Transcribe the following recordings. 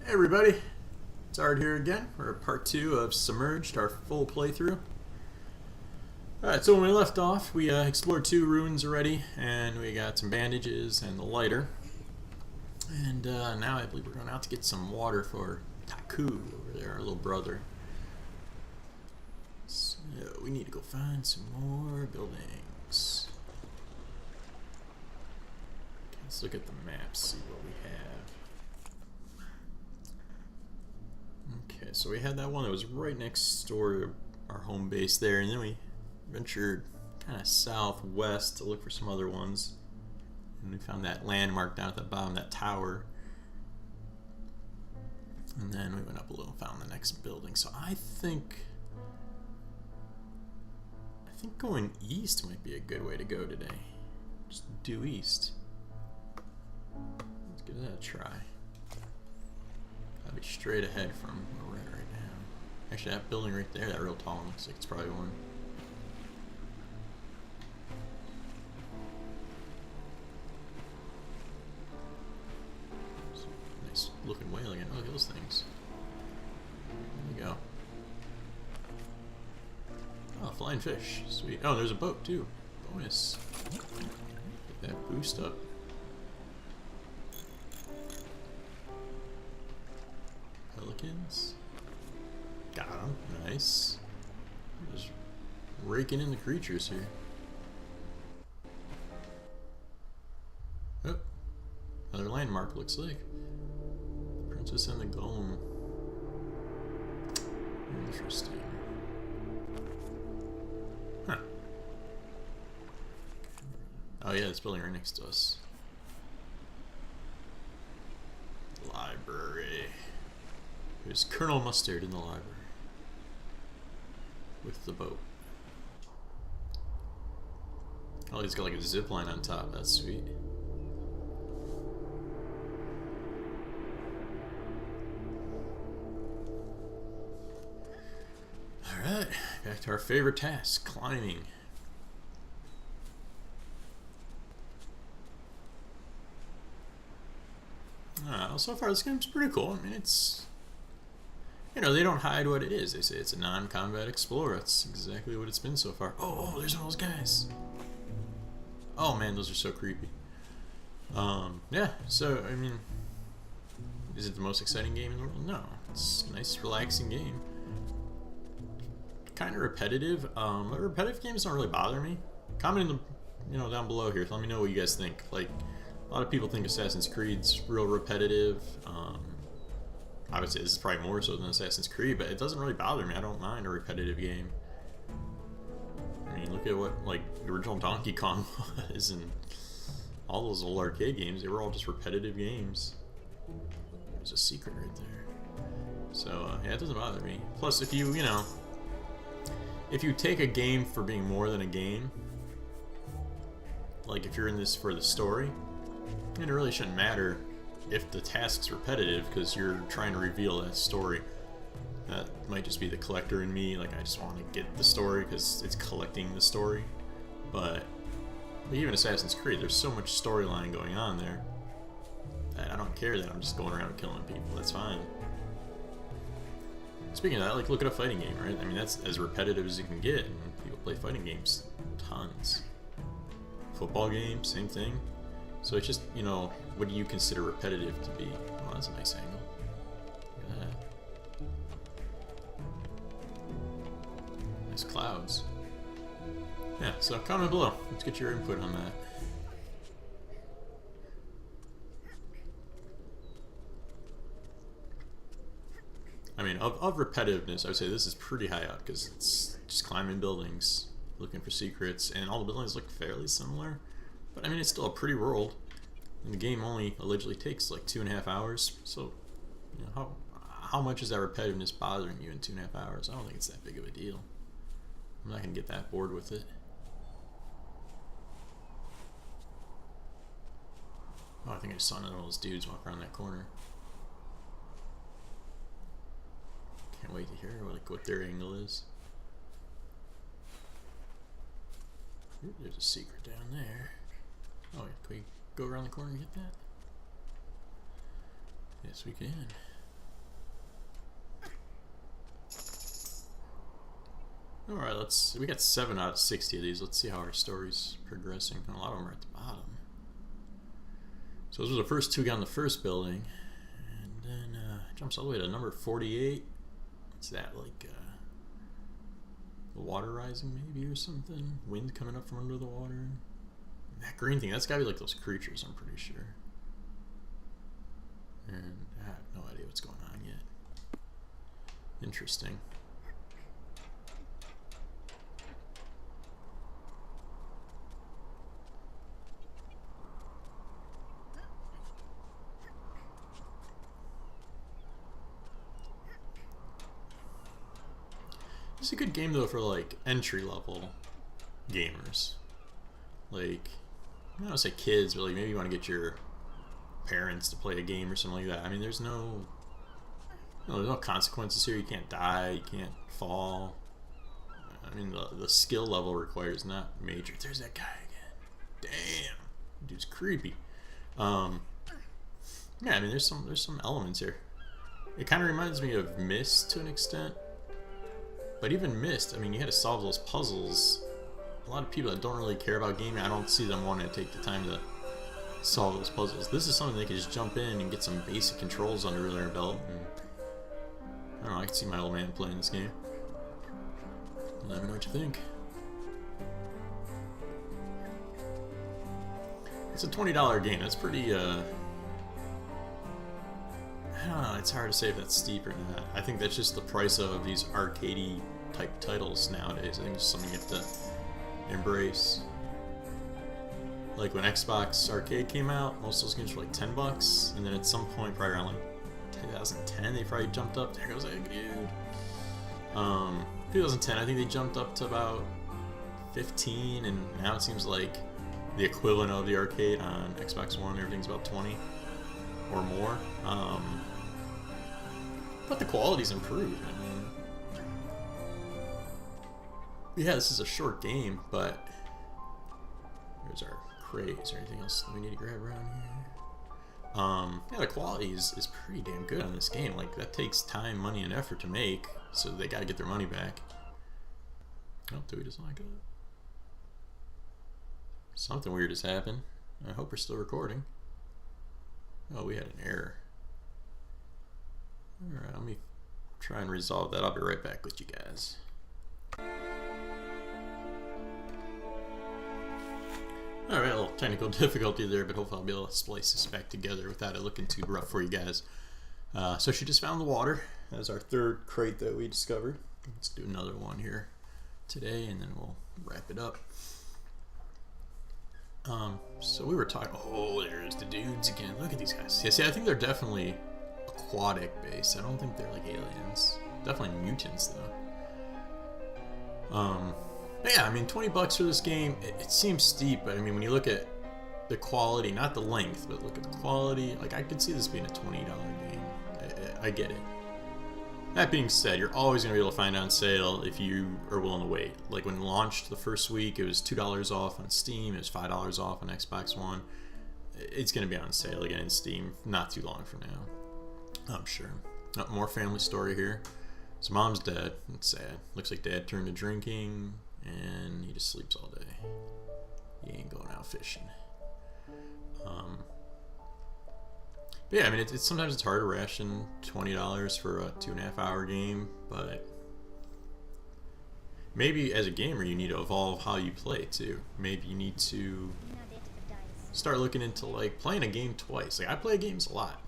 Hey everybody, it's Art here again. We're at part 2 of Submerged, our full playthrough. Alright, so when we left off, we explored 2 ruins already, and we got some bandages and the lighter. And now I believe we're going out to get some water for Taku over there, our little brother. So we need to go find some more buildings. Okay, let's look at the map, see what we have. Okay, so we had that one that was right next door to our home base there, and then we ventured kind of southwest to look for some other ones. And we found that landmark down at the bottom, that tower. And then we went up a little and found the next building. So I think going east might be a good way to go today. Just due east. Let's give that a try. I'll be straight ahead from where we're at right now. Actually, that building right there, that real tall one, looks like it's probably one. Nice looking whale again. Look at those things. There we go. Oh, flying fish. Sweet. Oh, there's a boat too. Bonus. Get that boost up. Pelicans. Got them. Nice. Just raking in the creatures here. Oh, another landmark looks like. Princess and the Golem. Interesting. Huh. Oh yeah, this building right next to us. Library. There's Colonel Mustard in the library. With the boat. Oh, he's got like a zip line on top. That's sweet. Alright, back to our favorite task, climbing. So far this game's pretty cool. I mean, it's... You know, they don't hide what it is. They say it's a non-combat explorer. That's exactly what it's been so far. Oh, there's one of those guys. Oh man, those are so creepy. Yeah, so, I mean... Is it the most exciting game in the world? No. It's a nice, relaxing game. Kind of repetitive. But repetitive games don't really bother me. Comment in the, down below here. Let me know what you guys think. Like, a lot of people think Assassin's Creed's real repetitive. I would say this is probably more so than Assassin's Creed, but it doesn't really bother me. I don't mind a repetitive game. I mean, look at what, like, the original Donkey Kong was, and all those old arcade games, they were all just repetitive games. There's a secret right there. So, yeah, it doesn't bother me. Plus, if you, if you take a game for being more than a game, like if you're in this for the story, it really shouldn't matter if the task's repetitive, because you're trying to reveal that story. That might just be the collector in me, like I just want to get the story because it's collecting the story. But even Assassin's Creed, there's so much storyline going on there that I don't care that I'm just going around killing people. That's fine. Speaking of that, like, look at a fighting game, right? I mean, that's as repetitive as you can get, and people play fighting games tons. Football games, same thing. So it's just, what do you consider repetitive to be? Oh, that's a nice angle. Look at that. Nice clouds. Yeah, so comment below. Let's get your input on that. I mean, of repetitiveness, I would say this is pretty high up, because it's just climbing buildings, looking for secrets, and all the buildings look fairly similar. But I mean, it's still a pretty world, and the game only allegedly takes like 2.5 hours. So, how much is that repetitiveness bothering you in 2.5 hours? I don't think it's that big of a deal. I'm not gonna get that bored with it. Oh, I think I just saw another one of those dudes walk around that corner. Can't wait to hear what their angle is. Ooh, there's a secret down there. Oh, can we go around the corner and get that? Yes, we can. Alright, we got 7 out of 60 of these. Let's see how our story's progressing. A lot of them are at the bottom. So those were the first 2 on the first building. And then jumps all the way to number 48. What's that, like the water rising maybe or something? Wind coming up from under the water. And that green thing, that's gotta be like those creatures, I'm pretty sure. And I have no idea what's going on yet. Interesting. It's a good game though for like entry level gamers. Like, I don't want to say kids, but like maybe you want to get your parents to play a game or something like that. I mean, there's no consequences here. You can't die, you can't fall. I mean, the skill level requires not major. There's that guy again. Damn, dude's creepy. Yeah, I mean, there's some elements here. It kind of reminds me of Myst to an extent. But even Myst, I mean, you had to solve those puzzles. A lot of people that don't really care about gaming, I don't see them wanting to take the time to solve those puzzles. This is something they can just jump in and get some basic controls under their belt. And, I don't know, I can see my old man playing this game. Let me know what you think. It's a $20 game. That's pretty, I don't know, it's hard to say if that's steep or not. I think that's just the price of these arcadey type titles nowadays. I think it's something you have to embrace. Like when Xbox Arcade came out, most of those games were like $10, and then at some point, probably around like 2010, they probably jumped up. There goes that dude. 2010, I think they jumped up to about 15, and now it seems like the equivalent of the arcade on Xbox One, everything's about 20 or more. But the quality's improved. I mean, yeah, this is a short game, but there's our crate. Is there anything else that we need to grab around here? Yeah, the quality is pretty damn good on this game. Like, that takes time, money, and effort to make, so they gotta get their money back. Oh, Dewey doesn't like it. Something weird has happened. I hope we're still recording. Oh, we had an error. Alright, let me try and resolve that. I'll be right back with you guys. Alright, a little technical difficulty there, but hopefully I'll be able to splice this back together without it looking too rough for you guys. So she just found the water. That's our 3rd crate that we discovered. Let's do another one here today, and then we'll wrap it up. So we were talking, oh, there's the dudes again. Look at these guys. Yeah, see, I think they're definitely aquatic based. I don't think they're like aliens. Definitely mutants though. But yeah, I mean, $20 for this game, it seems steep, but I mean, when you look at the quality, not the length, but look at the quality, like I could see this being a $20 game. I get it. That being said, you're always going to be able to find it on sale if you are willing to wait. Like when it launched the first week, it was $2 off on Steam, it was $5 off on Xbox One. It's going to be on sale again in Steam not too long from now, I'm sure. More family story here. So mom's dead. It's sad. Looks like dad turned to drinking, and he just sleeps all day. He ain't going out fishing. But yeah, I mean, sometimes it's hard to ration $20 for a 2.5 hour game, but maybe as a gamer you need to evolve how you play too. Maybe you need to start looking into like playing a game twice. Like I play games a lot.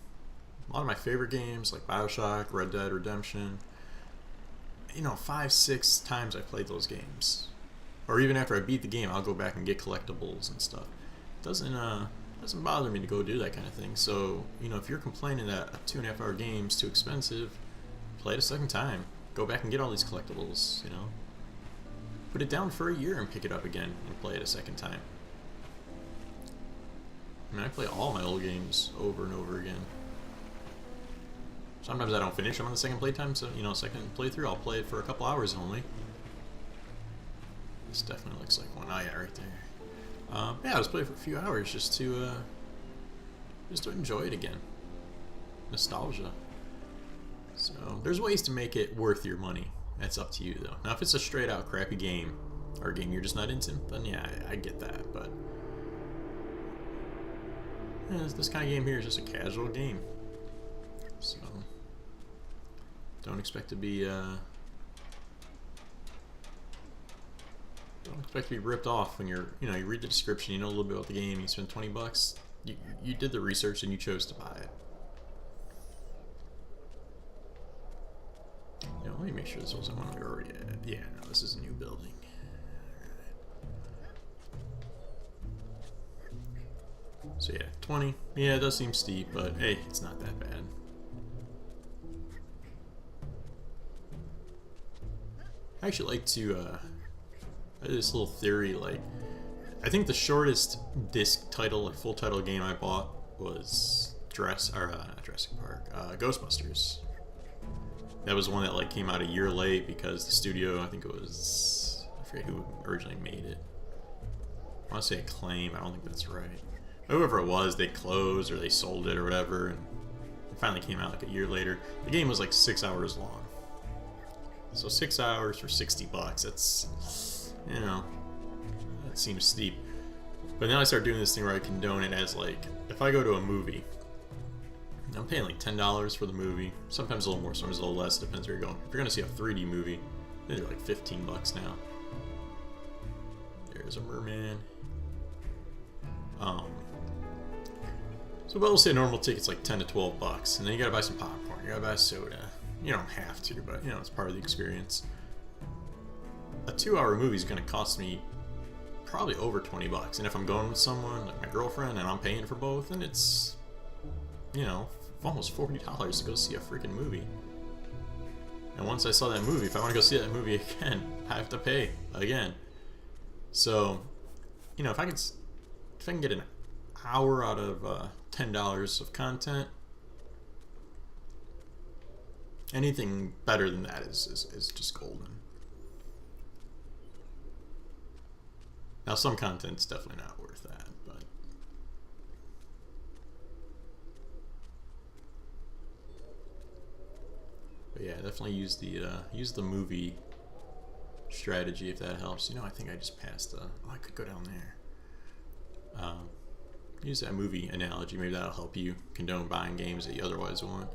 A lot of my favorite games like BioShock, Red Dead Redemption, you know, 5-6 times I played those games. Or even after I beat the game, I'll go back and get collectibles and stuff. It doesn't bother me to go do that kind of thing. So, you know, if you're complaining that a 2.5 hour game's too expensive, play it a second time. Go back and get all these collectibles, you know. Put it down for a year and pick it up again and play it a second time. I mean, I play all my old games over and over again. Sometimes I don't finish them on the second playtime, so, you know, second playthrough, I'll play it for a couple hours only. This definitely looks like one eye right there. Yeah, I was playing for a few hours just to enjoy it again. Nostalgia. So there's ways to make it worth your money. That's up to you, though. Now, if it's a straight-out crappy game, or a game you're just not into, then yeah, I get that, but yeah, this kind of game here is just a casual game. So, don't expect to be, ripped off when you're, you read the description, you know a little bit about the game, you spend 20 bucks, you did the research and you chose to buy it. Let me make sure this wasn't one we already had. Yeah, no, this is a new building. So yeah, 20. Yeah, it does seem steep, but hey, it's not that bad. I actually like to, this little theory, like, I think the shortest disc title, or full title game I bought was not Jurassic Park, Ghostbusters. That was one that like came out a year late because the studio, I think it was, I forget who originally made it. I want to say Acclaim, I don't think that's right. Whoever it was, they closed or they sold it or whatever, and it finally came out like a year later. The game was like 6 hours long. So 6 hours for 60 bucks, that's, that seems steep. But now I start doing this thing where I condone it as like, if I go to a movie, I'm paying like $10 for the movie, sometimes a little more, sometimes a little less, depends where you're going. If you're gonna see a 3D movie, they're like 15 bucks now. There's a merman. So we'll say normal ticket's like 10 to 12 bucks, and then you gotta buy some popcorn, you gotta buy a soda. You don't have to, but it's part of the experience. A 2-hour movie is gonna cost me probably over 20 bucks, and if I'm going with someone, like my girlfriend, and I'm paying for both, then it's, almost $40 to go see a freaking movie. And once I saw that movie, if I want to go see that movie again, I have to pay again. So, if I can get an hour out of $10 of content, anything better than that is just golden. Now, some content's definitely not worth that, but yeah, definitely use the movie strategy if that helps. I think I just passed I could go down there. Use that movie analogy, maybe that'll help you condone buying games that you otherwise want.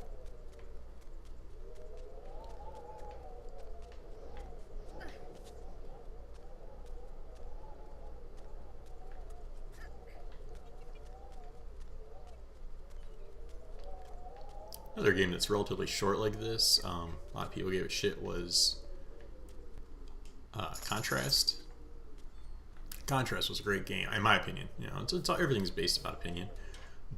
Another game that's relatively short like this, a lot of people gave it shit, was Contrast. Contrast was a great game, in my opinion. Everything's based about opinion,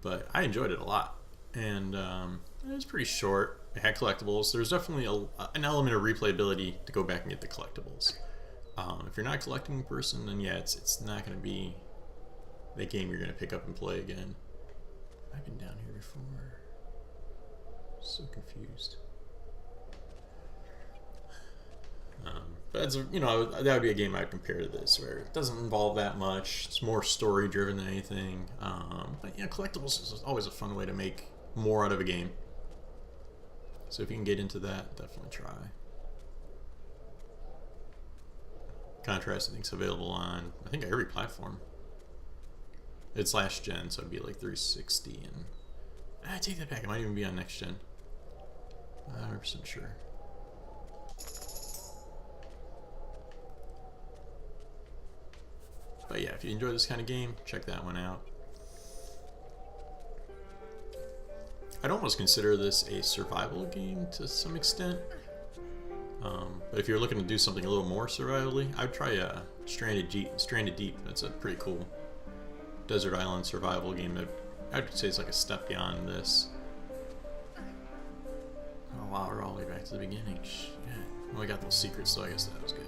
but I enjoyed it a lot, and it was pretty short. It had collectibles. There's definitely an element of replayability to go back and get the collectibles. If you're not a collecting person, then yeah, it's not going to be that game you're going to pick up and play again. I've been down here before. So confused. But that's, that would be a game I'd compare to this, where it doesn't involve that much. It's more story driven than anything. But collectibles is always a fun way to make more out of a game. So if you can get into that, definitely try. Contrast, I think, is available on, I think, every platform. It's last gen, so it'd be like 360, and I take that back. It might even be on next gen. I'm 100% sure. But yeah, if you enjoy this kind of game, check that one out. I'd almost consider this a survival game to some extent. But if you're looking to do something a little more survivally, I'd try Stranded Deep. That's a pretty cool desert island survival game that I'd say is like a step beyond this. Oh wow, we're all the way back to the beginning. Shit. Well, we got those secrets, so I guess that was good.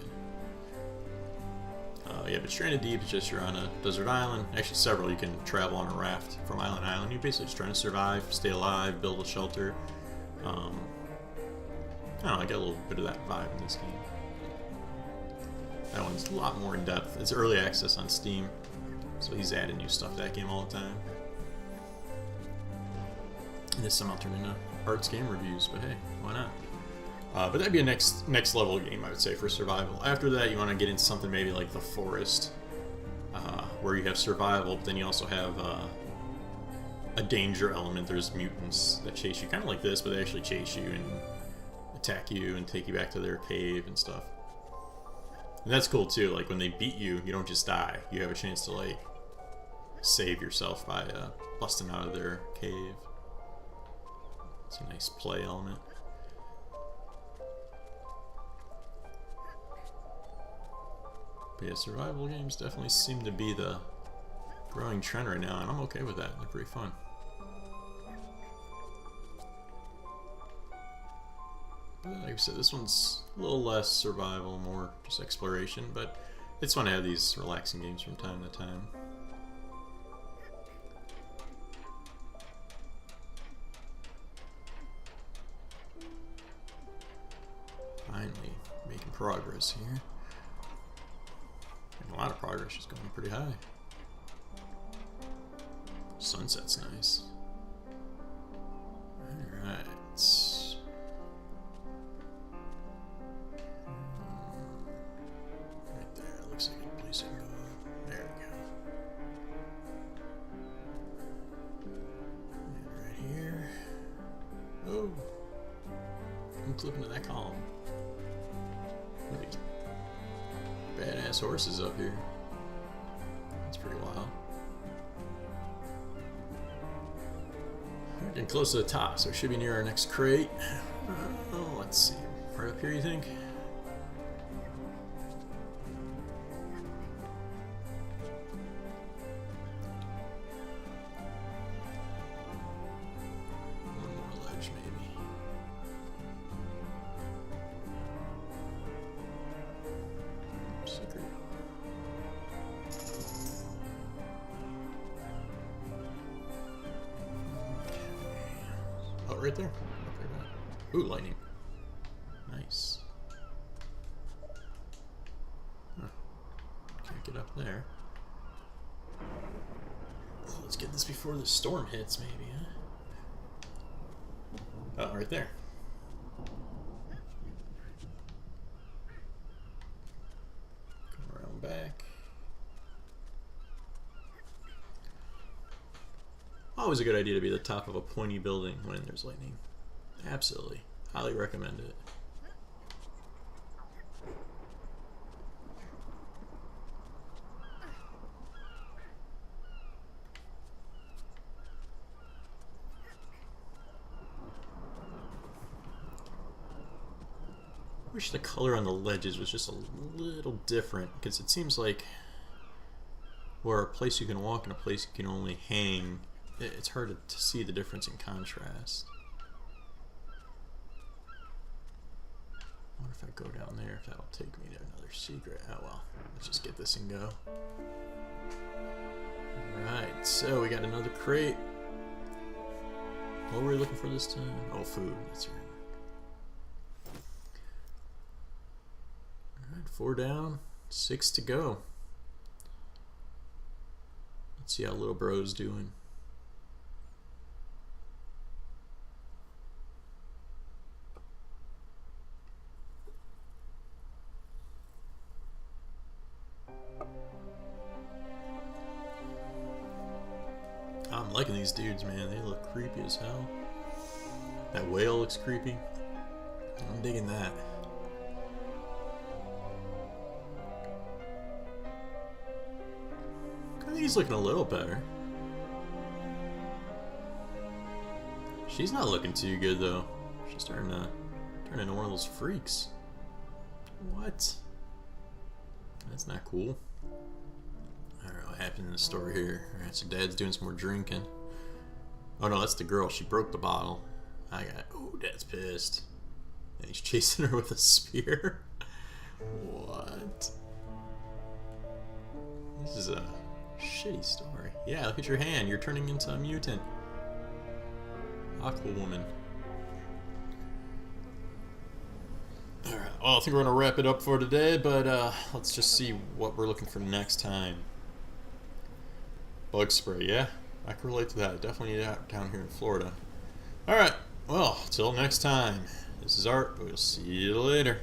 Yeah, but Stranded Deep is just you're on a desert island. Actually, several. You can travel on a raft from island to island. You're basically just trying to survive, stay alive, build a shelter. I don't know, I get a little bit of that vibe in this game. That one's a lot more in depth. It's early access on Steam, so he's adding new stuff to that game all the time. And this somehow turned into Art's game reviews, but hey, why not? But that'd be a next level game, I would say, for survival. After that, you want to get into something maybe like the forest, where you have survival, but then you also have a danger element. There's mutants that chase you, kind of like this, but they actually chase you and attack you and take you back to their cave and stuff. And that's cool too. Like when they beat you, you don't just die. You have a chance to like save yourself by busting out of their cave. It's a nice play element. But yeah, survival games definitely seem to be the growing trend right now, and I'm okay with that. They're pretty fun. But like I said, this one's a little less survival, more just exploration, but it's fun to have these relaxing games from time to time. Finally making progress here. A lot of progress, just going pretty high. Sunset's nice. Alright. Right there, looks like a place to go. There we go. And right here. Oh! I'm clipping to that column. Look at badass horses up here. That's pretty wild. We're getting close to the top, so we should be near our next crate. Oh, let's see. Right up here, you think? One more ledge, maybe. Secret. Oh, right there. Ooh, lightning. Nice. Huh. Can't get up there. Well, let's get this before the storm hits, maybe, huh? Oh, right there. Come around back. Always a good idea to be at the top of a pointy building when there's lightning. Absolutely. Highly recommend it. Wish the color on the ledges was just a little different, because it seems like where a place you can walk and a place you can only hang, it's hard to see the difference in contrast. I wonder if I go down there, if that'll take me to another secret. Oh well, let's just get this and go. Alright, so we got another crate. What were we looking for this time? Oh, food, that's right. Alright, 4 down, 6 to go. Let's see how little bro's doing. I'm liking these dudes, man. They look creepy as hell. That whale looks creepy. I'm digging that. I think he's looking a little better. She's not looking too good, though. She's starting to turn into one of those freaks. What? That's not cool. I don't know what happened in the story here. Alright, so Dad's doing some more drinking. Oh no, that's the girl. She broke the bottle. Oh, Dad's pissed. And he's chasing her with a spear. What? This is a shitty story. Yeah, look at your hand. You're turning into a mutant. Aqua woman. Alright, well, I think we're going to wrap it up for today, but let's just see what we're looking for next time. Bug spray, yeah? I can relate to that. Definitely need it out down here in Florida. Alright, well, till next time. This This is Art. We'll see you later.